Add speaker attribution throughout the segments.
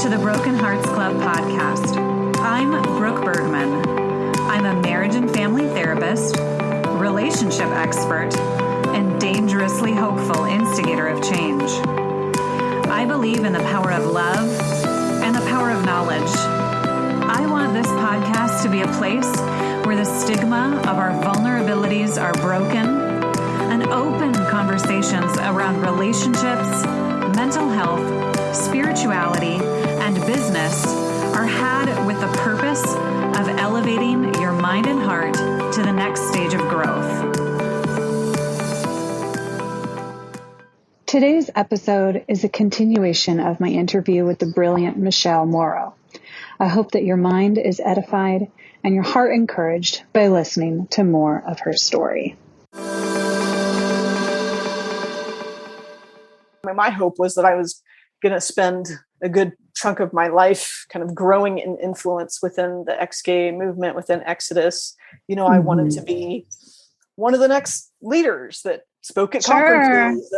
Speaker 1: to the Broken Hearts Club podcast. I'm Brooke Bergman. I'm a marriage and family therapist, relationship expert, and dangerously hopeful instigator of change. I believe in the power of love and the power of knowledge. I want this podcast to be a place where the stigma of our vulnerabilities are broken and open conversations around relationships, mental health, spirituality, and business are had with the purpose of elevating your mind and heart to the next stage of growth.
Speaker 2: Today's episode is a continuation of my interview with the brilliant Michelle Morrow. I hope that your mind is edified and your heart encouraged by listening to more of her story.
Speaker 3: My hope was that I was going to spend a good chunk of my life kind of growing in influence within the ex-gay movement, within Exodus. I wanted to be one of the next leaders that spoke at conferences.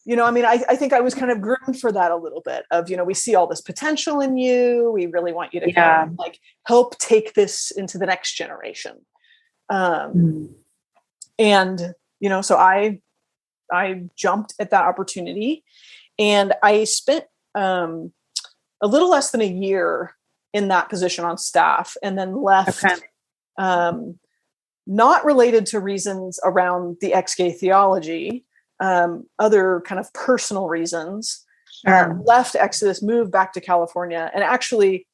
Speaker 3: And, I think I was kind of groomed for that a little bit of, we see all this potential in you. We really want you to kind of help take this into the next generation. So I jumped at that opportunity, and I spent a little less than a year in that position on staff, and then left, not related to reasons around the ex-gay theology, other kind of personal reasons. Left Exodus, moved back to California, and actually,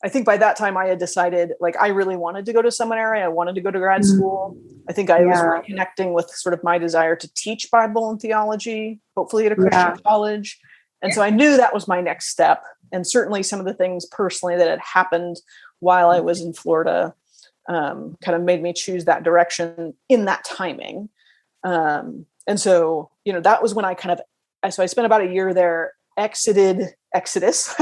Speaker 3: I think by that time I had decided, I really wanted to go to seminary. I wanted to go to grad school. I think I was reconnecting with sort of my desire to teach Bible and theology, hopefully at a Christian college. And so I knew that was my next step. And certainly some of the things personally that had happened while I was in Florida kind of made me choose that direction in that timing. And so, that was when I so I spent about a year there, exited Exodus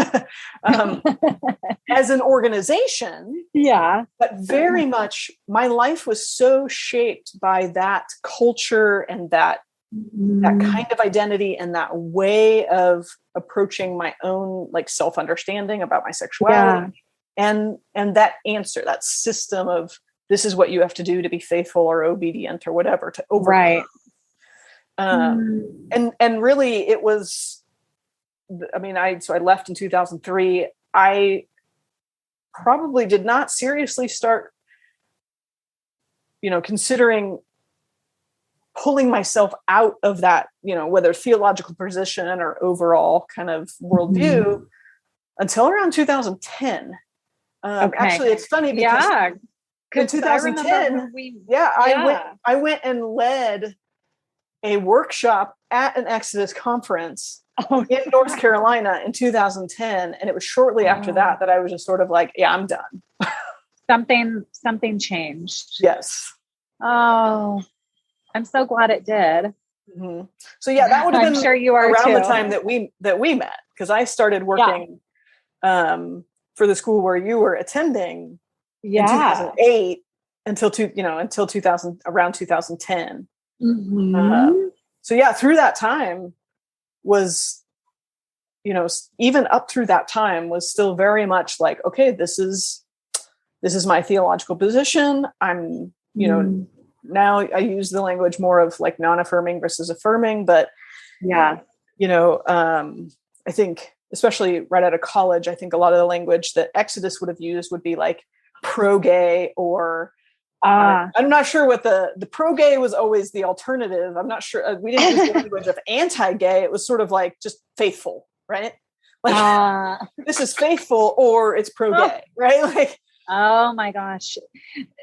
Speaker 3: as an organization. Yeah. But very much my life was so shaped by that culture and that kind of identity and that way of approaching my own self-understanding about my sexuality and that answer, that system of this is what you have to do to be faithful or obedient or whatever to overcome. And really it was, I left in 2003. I probably did not seriously start, considering pulling myself out of that, whether theological position or overall kind of worldview until around 2010. Actually, it's funny because in 2010, I went and led a workshop at an Exodus conference in North Carolina in 2010. And it was shortly after that I was just sort of I'm done.
Speaker 2: Something changed.
Speaker 3: Yes.
Speaker 2: Oh, I'm so glad it did.
Speaker 3: Mm-hmm. So that would have been
Speaker 2: sure you are
Speaker 3: around
Speaker 2: too.
Speaker 3: the time that we met, because I started working for the school where you were attending in 2008 until 2000, around 2010. Through that time was, even up through that time was still very much okay, this is my theological position. I'm, now I use the language more of non-affirming versus affirming, but I think especially right out of college, I think a lot of the language that Exodus would have used would be pro-gay or I'm not sure what the pro-gay was always the alternative. I'm not sure. We didn't use the language of anti-gay. It was sort of just faithful, right? This is faithful or it's pro-gay, right?
Speaker 2: Oh my gosh.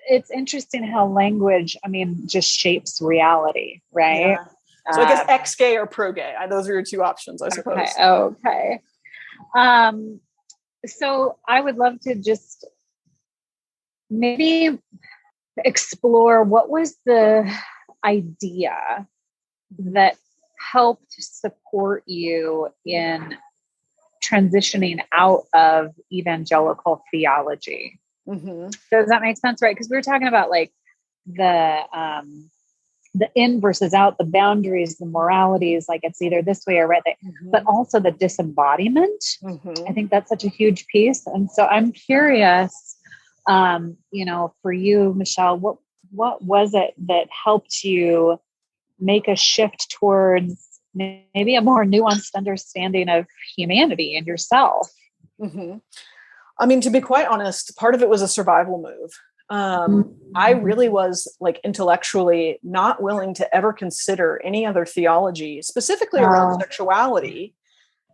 Speaker 2: It's interesting how language, just shapes reality, right?
Speaker 3: Yeah. So I guess ex-gay or pro-gay. Those are your two options, I suppose.
Speaker 2: Okay. So I would love to just maybe explore what was the idea that helped support you in transitioning out of evangelical theology. Does that make sense? Right. Because we were talking about the the in versus out, the boundaries, the moralities, like it's either this way or right there, but also the disembodiment. I think that's such a huge piece. And so I'm curious, for you, Michelle, what was it that helped you make a shift towards maybe a more nuanced understanding of humanity and yourself?
Speaker 3: I mean, to be quite honest, part of it was a survival move. I really was like intellectually not willing to ever consider any other theology, specifically around sexuality.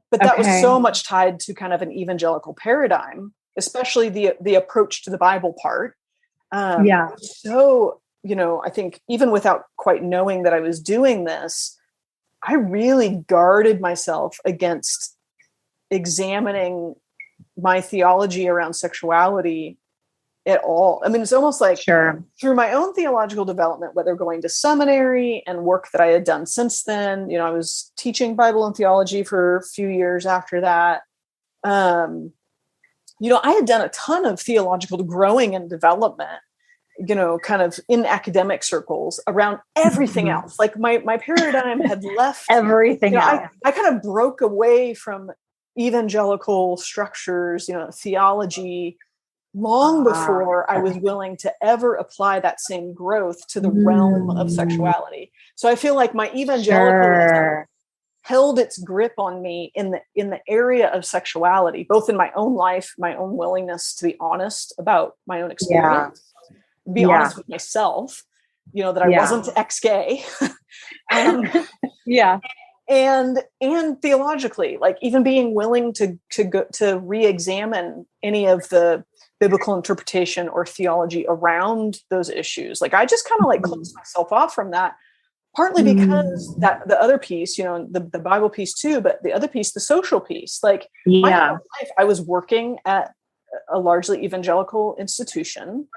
Speaker 3: But that was so much tied to kind of an evangelical paradigm, especially the approach to the Bible part. So, I think even without quite knowing that I was doing this, I really guarded myself against examining my theology around sexuality at all. I mean, it's almost like through my own theological development, whether going to seminary and work that I had done since then, I was teaching Bible and theology for a few years after that. I had done a ton of theological growing and development, kind of in academic circles around everything else. Like my paradigm had left
Speaker 2: everything else.
Speaker 3: I kind of broke away from evangelical structures, theology, long before I was willing to ever apply that same growth to the realm of sexuality. So I feel like my evangelicalism held its grip on me in the area of sexuality, both in my own life, my own willingness to be honest about my own experience, be honest with myself, that I wasn't ex-gay. And theologically, like even being willing to go to re-examine any of the biblical interpretation or theology around those issues. Like I just kind of like closed myself off from that, partly because that the other piece, the Bible piece too, but the other piece, the social piece, like my whole life, I was working at a largely evangelical institution.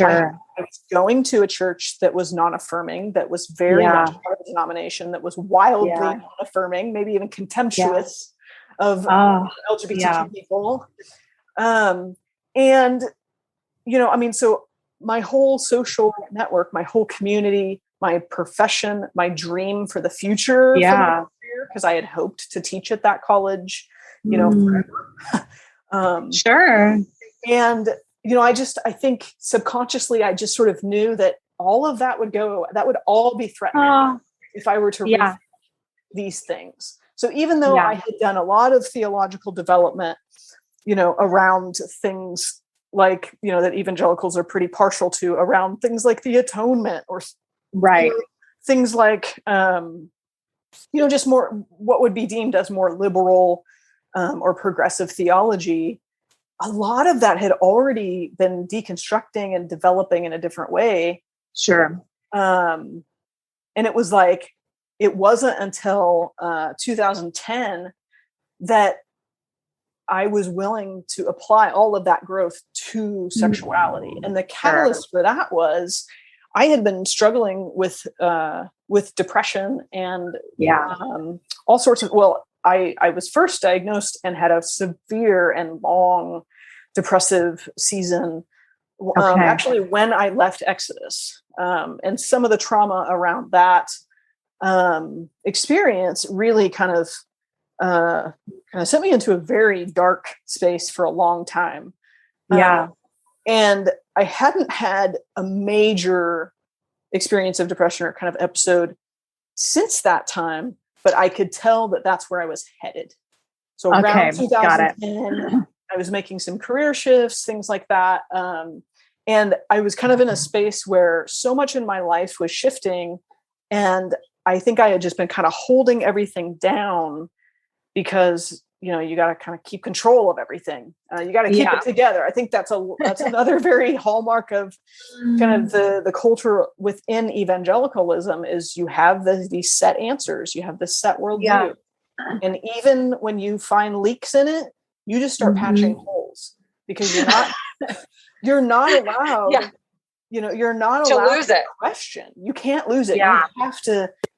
Speaker 3: I was going to a church that was non-affirming, that was very much part of a denomination that was wildly non-affirming, maybe even contemptuous of LGBTQ people. So my whole social network, my whole community, my profession, my dream for the future, because I had hoped to teach at that college, forever. And, I think subconsciously, I just sort of knew that all of that would all be threatened if I were to read these things. So even though I had done a lot of theological development, around things like, that evangelicals are pretty partial to, around things like the atonement or things like, just more what would be deemed as more liberal or progressive theology, a lot of that had already been deconstructing and developing in a different way. And it was like, it wasn't until 2010 that I was willing to apply all of that growth to sexuality. And the catalyst for that was I had been struggling with depression and all sorts of, I was first diagnosed and had a severe and long depressive season. Actually, when I left Exodus, and some of the trauma around that experience really kind of sent me into a very dark space for a long time. And I hadn't had a major experience of depression or kind of episode since that time, but I could tell that that's where I was headed. So around 2010, I was making some career shifts, things like that. And I was kind of in a space where so much in my life was shifting. And I think I had just been kind of holding everything down because, you got to kind of keep control of everything. You got to keep it together. I think that's another very hallmark of kind of the culture within evangelicalism is you have these set answers. You have this set worldview. And even when you find leaks in it, you just start patching holes because you're not allowed, you're not allowed to lose it. Question. You can't lose it.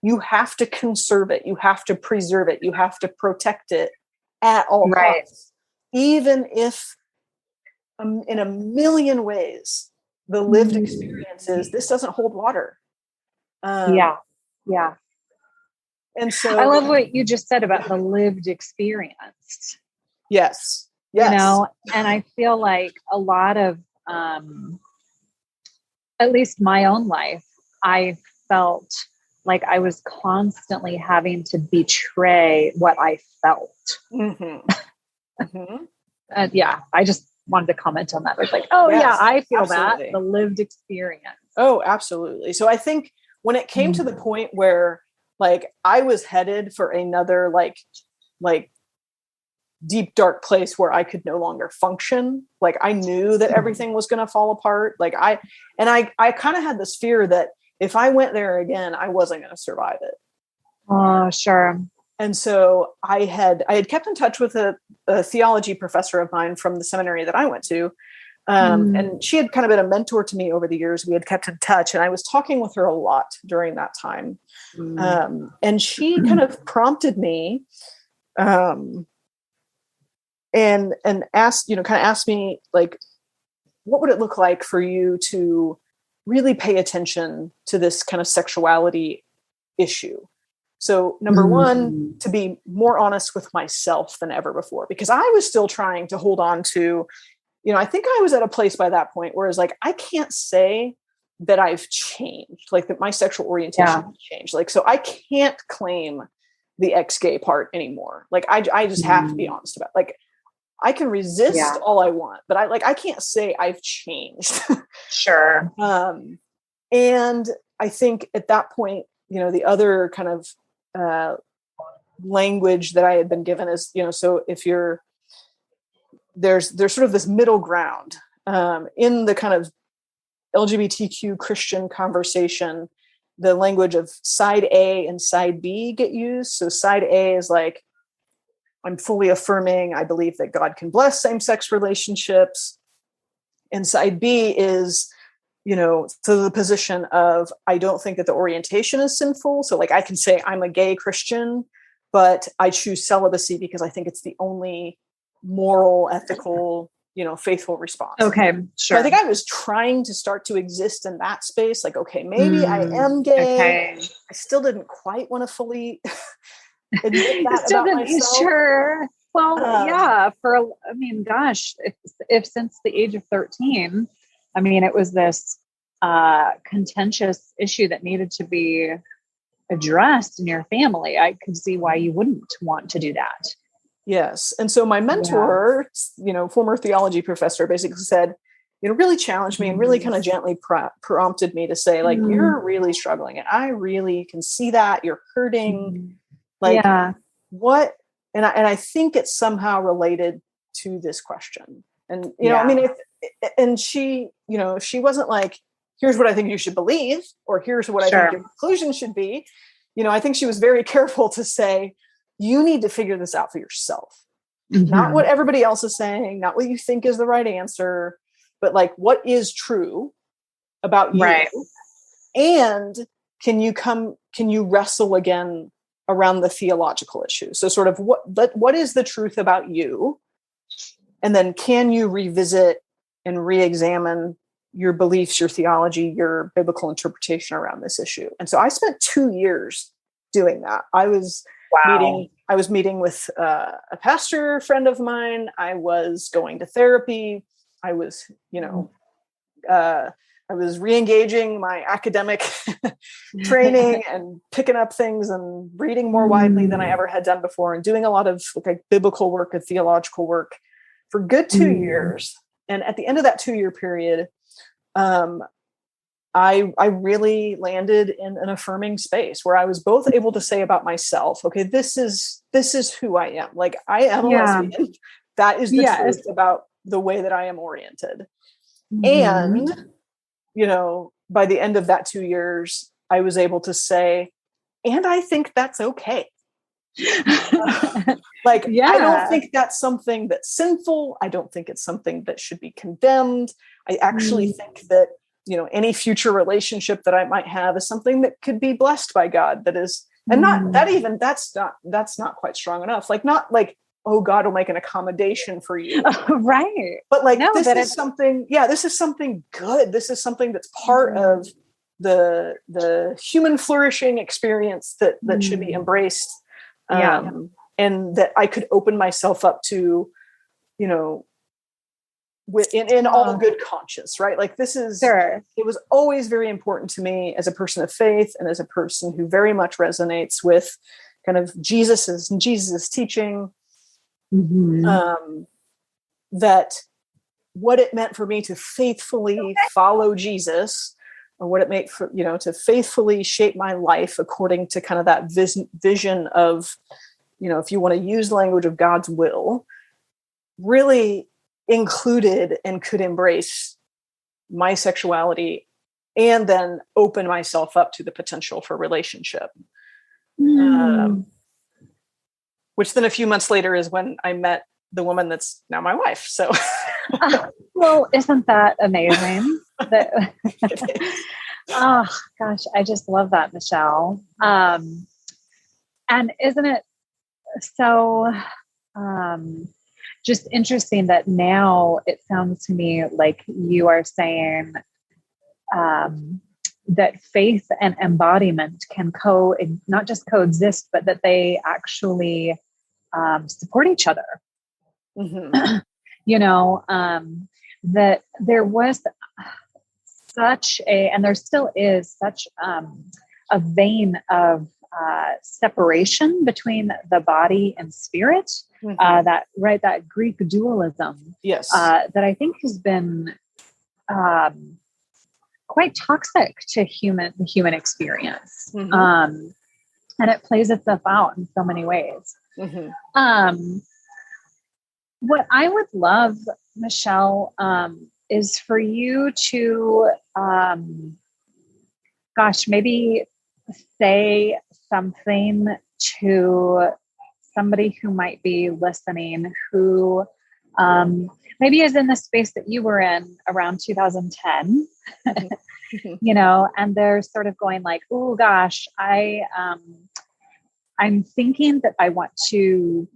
Speaker 3: You have to conserve it. You have to preserve it. You have to protect it at all costs. Even if in a million ways, the lived experience is this doesn't hold water.
Speaker 2: Yeah. Yeah.
Speaker 3: And so
Speaker 2: I love what you just said about the lived experience.
Speaker 3: Yes.
Speaker 2: You know, and I feel like a lot of, at least my own life, I felt like I was constantly having to betray what I felt.
Speaker 3: Mm-hmm. Mm-hmm.
Speaker 2: Yeah, I just wanted to comment on that. It's like, oh yeah, I feel
Speaker 3: absolutely.
Speaker 2: that, the lived experience.
Speaker 3: Oh, absolutely. So I think when it came to the point where like I was headed for another like deep dark place where I could no longer function, like I knew that everything was going to fall apart. Like I kind of had this fear that if I went there again, I wasn't going to survive it.
Speaker 2: Oh, sure.
Speaker 3: And so I had kept in touch with a theology professor of mine from the seminary that I went to. And she had kind of been a mentor to me over the years. We had kept in touch, and I was talking with her a lot during that time. And she kind of prompted me, and asked, kind of asked me like, what would it look like for you to really pay attention to this kind of sexuality issue? So number one, to be more honest with myself than ever before, because I was still trying to hold on to, I think I was at a place by that point where it's like, I can't say that I've changed, like that my sexual orientation has changed. Like, so I can't claim the ex-gay part anymore. Like I just have to be honest about it. Like I can resist all I want, but I can't say I've changed.
Speaker 2: Sure.
Speaker 3: And I think at that point, the other kind of language that I had been given is, so if there's sort of this middle ground in the kind of LGBTQ Christian conversation, the language of side A and side B get used. So side A is like, I'm fully affirming, I believe that God can bless same-sex relationships. And side B is, to the position of, I don't think that the orientation is sinful. So like I can say I'm a gay Christian, but I choose celibacy because I think it's the only moral, ethical, faithful response.
Speaker 2: Okay, sure.
Speaker 3: So I think I was trying to start to exist in that space. Like, okay, maybe I am gay. Okay. I still didn't quite want to fully admit that about myself.
Speaker 2: Sure. Well, yeah. Gosh, if since the age of 13, it was this contentious issue that needed to be addressed in your family, I could see why you wouldn't want to do that.
Speaker 3: Yes. And so my mentor, former theology professor, basically said, really challenged me and really kind of gently prompted me to say, like, you're really struggling. And I really can see that you're hurting. Like what? And I think it's somehow related to this question. And, and she, she wasn't like, here's what I think you should believe, or here's what I think your conclusion should be. I think she was very careful to say, you need to figure this out for yourself. Not what everybody else is saying, not what you think is the right answer, but like what is true about you. Right. And can you wrestle again around the theological issue? So sort of what is the truth about you? And then can you revisit and re-examine your beliefs, your theology, your biblical interpretation around this issue? And so I spent 2 years doing that. I was meeting with a pastor friend of mine. I was going to therapy. I was, I was re-engaging my academic training and picking up things and reading more widely than I ever had done before, and doing a lot of like biblical work and theological work for good 2 years. And at the end of that 2-year period, I really landed in an affirming space where I was both able to say about myself, okay, this is who I am. Like I am a lesbian. That is the truth about the way that I am oriented. And, by the end of that 2 years, I was able to say, and I think that's okay. I don't think that's something that's sinful. I don't think it's something that should be condemned. I actually think that, any future relationship that I might have is something that could be blessed by God. That is, and that's not quite strong enough. Like, not like, oh, God will make an accommodation for you.
Speaker 2: Right.
Speaker 3: But like, this is something good. This is something that's part of the human flourishing experience that should be embraced. And that I could open myself up to, you know, in all good conscience, right? Like this is, it was always very important to me as a person of faith and as a person who very much resonates with kind of Jesus's teaching, that what it meant for me to faithfully follow Jesus, or what it meant for, you know, to faithfully shape my life according to kind of that vision of, you know, if you want to use language of God's will, really included and could embrace my sexuality and then open myself up to the potential for relationship. Which then a few months later is when I met the woman that's now my wife. So,
Speaker 2: well, isn't that amazing? Oh gosh, I just love that, Michelle. And isn't it so just interesting that now it sounds to me like you are saying that faith and embodiment can not just coexist, but that they actually support each other. You know, that there was such and there still is such a vein of separation between the body and spirit, that Greek dualism, that I think has been quite toxic to the human experience. And it plays itself out in so many ways. What I would love, Michelle, is for you to, maybe say something to somebody who might be listening who maybe is in the space that you were in around 2010, you know, and they're sort of going like, oh gosh, I'm thinking that I want to,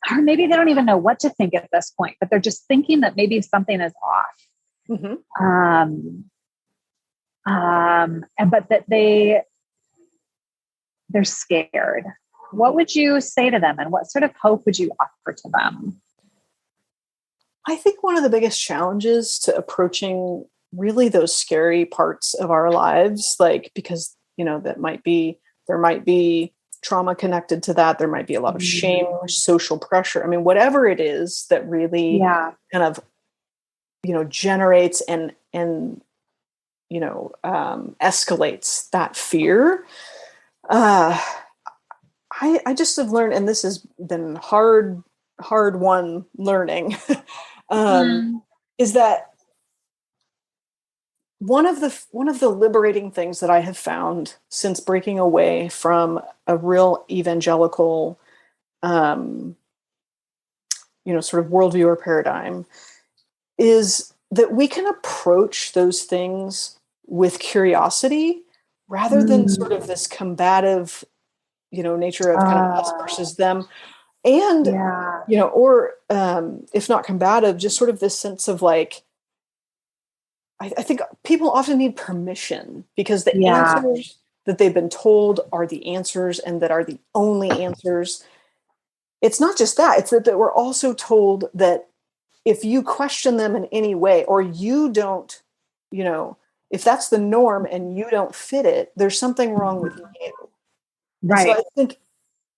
Speaker 2: or maybe they don't even know what to think at this point, but they're just thinking that maybe something is off. But that they're scared. What would you say to them, and what sort of hope would you offer to them?
Speaker 3: I think one of the biggest challenges to approaching really those scary parts of our lives, like, because, you know, there might be trauma connected to that. There might be a lot of shame or social pressure. I mean, whatever it is that really kind of, you know, generates and, you know, escalates that fear. I just have learned, and this has been hard won learning, is that one of the liberating things that I have found since breaking away from a real evangelical, you know, sort of worldview or paradigm, is that we can approach those things with curiosity rather than sort of this combative, you know, nature of kind of us versus them. And, you know, or if not combative, just sort of this sense of like, I think people often need permission because the answers that they've been told are the answers and that are the only answers. It's not just that, it's that we're also told that if you question them in any way, or you don't, you know, if that's the norm and you don't fit it, there's something wrong with you. Right. So I think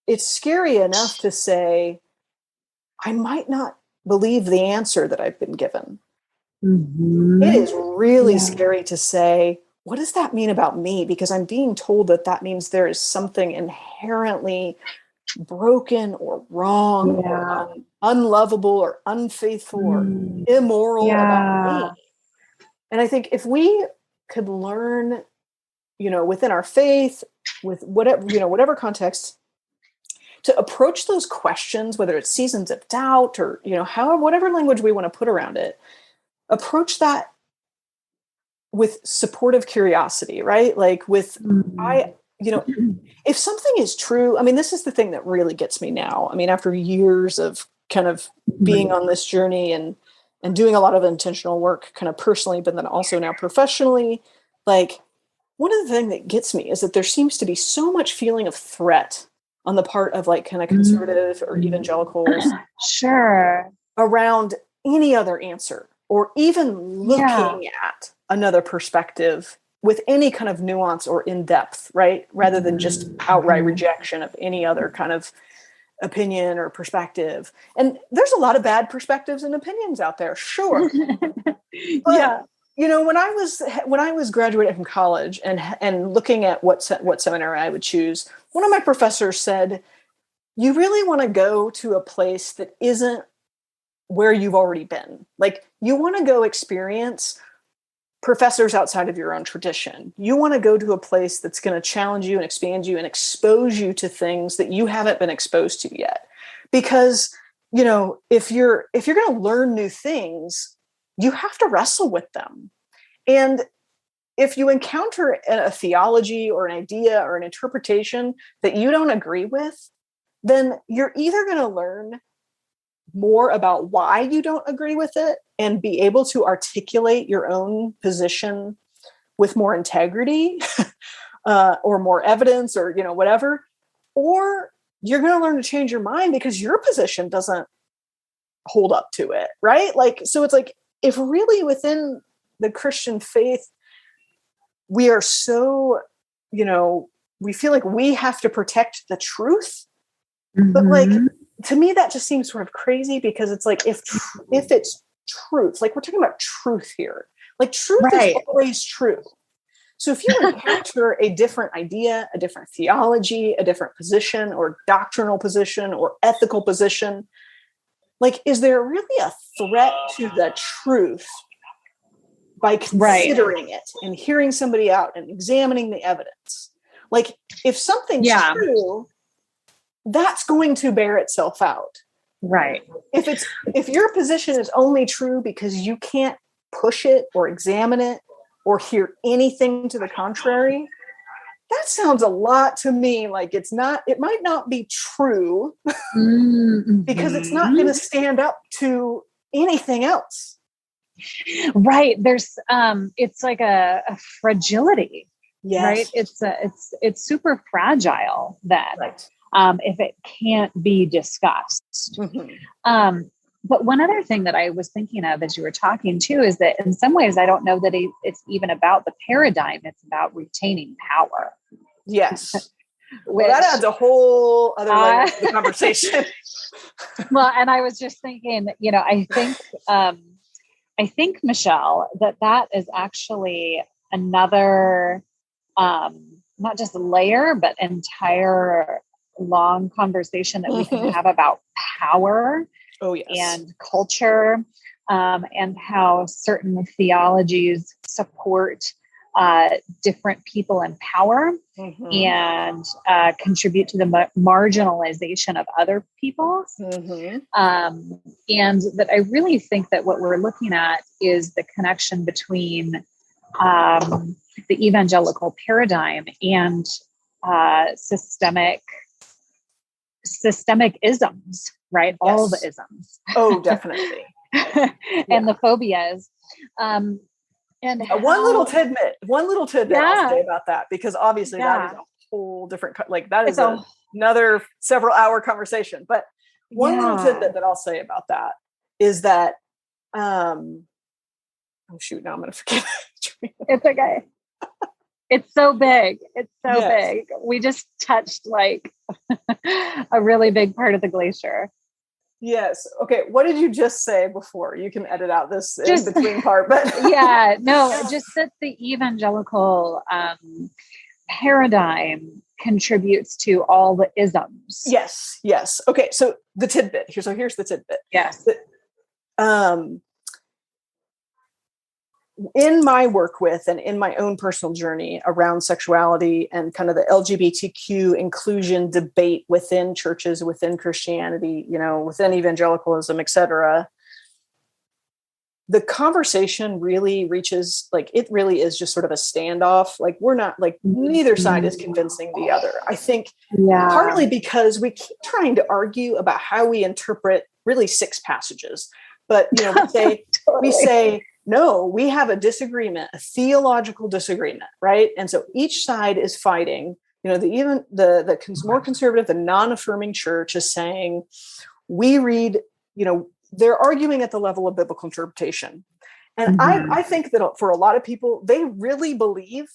Speaker 3: it's scary enough to say, I might not believe the answer that I've been given. It is really scary to say, what does that mean about me? Because I'm being told that means there is something inherently broken or wrong or unlovable or unfaithful or immoral about me. And I think if we could learn, you know, within our faith, with whatever, you know, whatever context, to approach those questions, whether it's seasons of doubt or, you know, whatever language we want to put around it, approach that with supportive curiosity, right? Like with, you know, if something is true, I mean, this is the thing that really gets me now. I mean, after years of kind of being on this journey and doing a lot of intentional work kind of personally, but then also now professionally, like, one of the things that gets me is that there seems to be so much feeling of threat on the part of like kind of conservative or evangelicals
Speaker 2: Sure.
Speaker 3: around any other answer, or even looking at another perspective with any kind of nuance or in depth, right? Rather than just outright rejection of any other kind of opinion or perspective. And there's a lot of bad perspectives and opinions out there, sure. But, you know, when I was graduating from college and looking at what seminary I would choose, one of my professors said, you really want to go to a place that isn't where you've already been. Like, you want to go experience professors outside of your own tradition. You want to go to a place that's going to challenge you and expand you and expose you to things that you haven't been exposed to yet. Because, you know, if you're going to learn new things, you have to wrestle with them. And if you encounter a theology or an idea or an interpretation that you don't agree with, then you're either going to learn more about why you don't agree with it and be able to articulate your own position with more integrity or more evidence or, you know, whatever, or you're going to learn to change your mind because your position doesn't hold up to it. Right. Like, so it's like, if really within the Christian faith, we are so, you know, we feel like we have to protect the truth, but like, to me, that just seems sort of crazy, because it's like, if it's truth, like we're talking about truth here, like truth is always true. So if you encounter a different idea, a different theology, a different position or doctrinal position or ethical position, like, is there really a threat to the truth by considering it and hearing somebody out and examining the evidence? Like, if something's true, that's going to bear itself out.
Speaker 2: Right.
Speaker 3: If your position is only true because you can't push it or examine it or hear anything to the contrary, that sounds a lot to me like it might not be true because it's not going to stand up to anything else.
Speaker 2: Right. There's, it's like a fragility, right? It's super fragile then.
Speaker 3: Right.
Speaker 2: If it can't be discussed. But one other thing that I was thinking of as you were talking too, is that in some ways, I don't know that it's even about the paradigm. It's about retaining power.
Speaker 3: Yes. Well, that adds a whole other layer to the conversation.
Speaker 2: Well, and I was just thinking, you know, I think, Michelle, that is actually another, not just layer, but entire long conversation that we can have about power and culture, and how certain theologies support different people in power and contribute to the marginalization of other people. And that I really think that what we're looking at is the connection between the evangelical paradigm and systemic isms, right? All the isms.
Speaker 3: Oh, definitely.
Speaker 2: And the phobias. And
Speaker 3: one little tidbit I'll say about that, because obviously that is a whole different, like that is another several hour conversation. But one little tidbit that I'll say about that is that, oh shoot, now I'm going to forget.
Speaker 2: It's okay. It's so big. It's so big. We just touched like a really big part of the glacier.
Speaker 3: Yes. Okay. What did you just say before? You can edit out this in between part, but
Speaker 2: just that the evangelical paradigm contributes to all the isms.
Speaker 3: Yes. Yes. Okay. So the tidbit here. So here's the tidbit.
Speaker 2: Yes.
Speaker 3: In my work with and in my own personal journey around sexuality and kind of the LGBTQ inclusion debate within churches, within Christianity, you know, within evangelicalism, et cetera, the conversation really reaches, like, it really is just sort of a standoff. Like, we're not, like, neither side is convincing the other. I think partly because we keep trying to argue about how we interpret really 6 passages. But, you know, we say, no, we have a disagreement, a theological disagreement, right? And so each side is fighting. The more conservative, the non-affirming church is saying, we read, they're arguing at the level of biblical interpretation. And I think that for a lot of people, they really believe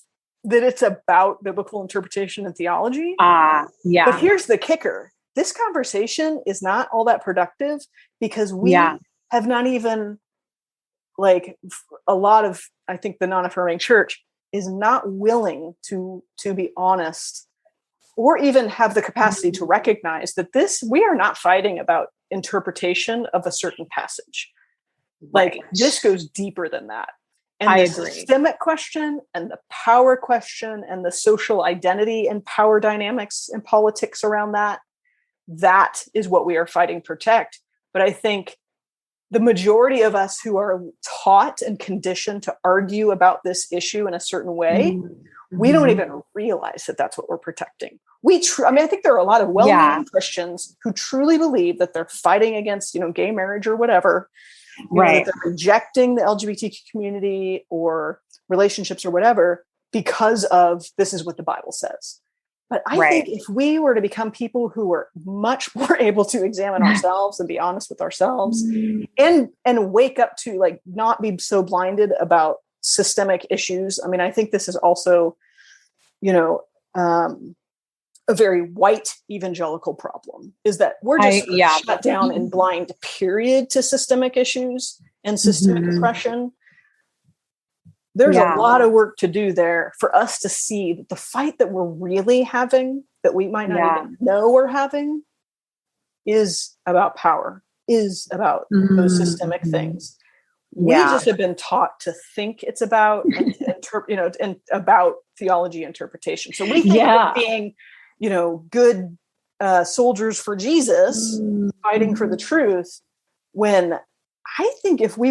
Speaker 3: that it's about biblical interpretation and theology.
Speaker 2: Yeah.
Speaker 3: But here's the kicker. This conversation is not all that productive because we have not even, a lot of, I think the non-affirming church is not willing to be honest or even have the capacity to recognize that we are not fighting about interpretation of a certain passage. Like this goes deeper than that. And the systemic question and the power question and the social identity and power dynamics and politics around that is what we are fighting to protect. But I think the majority of us who are taught and conditioned to argue about this issue in a certain way, we don't even realize that that's what we're protecting. I think there are a lot of well-meaning Christians who truly believe that they're fighting against, gay marriage or whatever, that they're rejecting the LGBTQ community or relationships or whatever because of this is what the Bible says. But I think if we were to become people who were much more able to examine ourselves and be honest with ourselves and wake up to not be so blinded about systemic issues. I mean, I think this is also, a very white evangelical problem is that we're just shut down and blind, period, to systemic issues and systemic oppression. There's a lot of work to do there for us to see that the fight that we're really having, that we might not even know we're having, is about power, is about those systemic things. We just have been taught to think it's about, and about theology interpretation. So we think of being, good soldiers for Jesus, fighting for the truth, when I think if we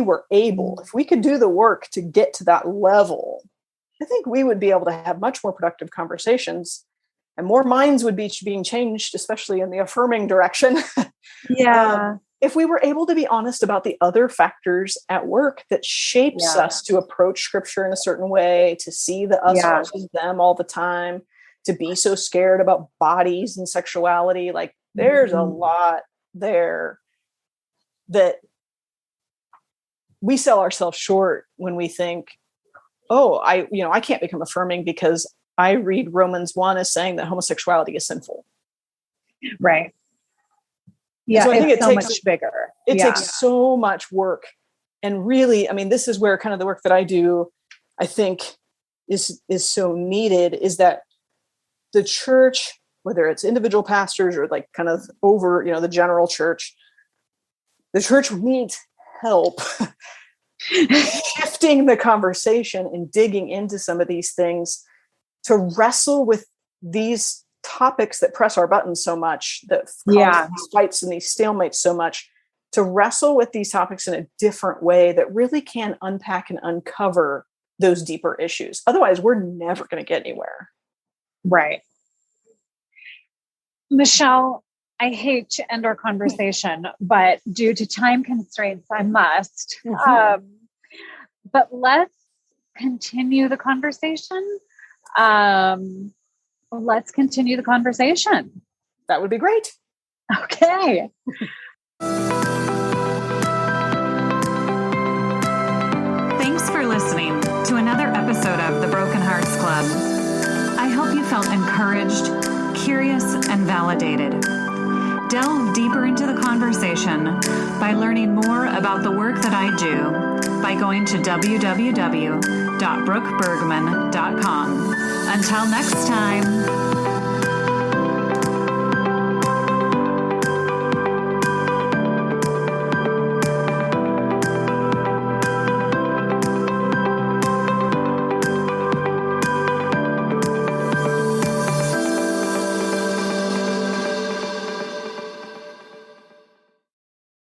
Speaker 3: could do the work to get to that level, I think we would be able to have much more productive conversations and more minds would be being changed, especially in the affirming direction. If we were able to be honest about the other factors at work that shapes us to approach scripture in a certain way, to see the us versus them all the time, to be so scared about bodies and sexuality. There's a lot there that we sell ourselves short when we think, I can't become affirming because I read Romans 1 as saying that homosexuality is sinful.
Speaker 2: Right. Yeah. So I think it takes much bigger.
Speaker 3: It takes so much work. And really, I mean, this is where kind of the work that I do, I think is so needed, is that the church, whether it's individual pastors or kind of over, the general church, the church needs help shifting the conversation and digging into some of these things to wrestle with these topics that press our buttons so much, that cause these fights and these stalemates so much, to wrestle with these topics in a different way that really can unpack and uncover those deeper issues. Otherwise, we're never going to get anywhere.
Speaker 2: Right. Michelle, I hate to end our conversation, but due to time constraints, I must. But let's continue the conversation. Let's continue the conversation.
Speaker 3: That would be great.
Speaker 2: Okay.
Speaker 1: Thanks for listening to another episode of the Broken Hearts Club. I hope you felt encouraged, curious, and validated. Delve deeper into the conversation by learning more about the work that I do by going to www.brookebergman.com. Until next time.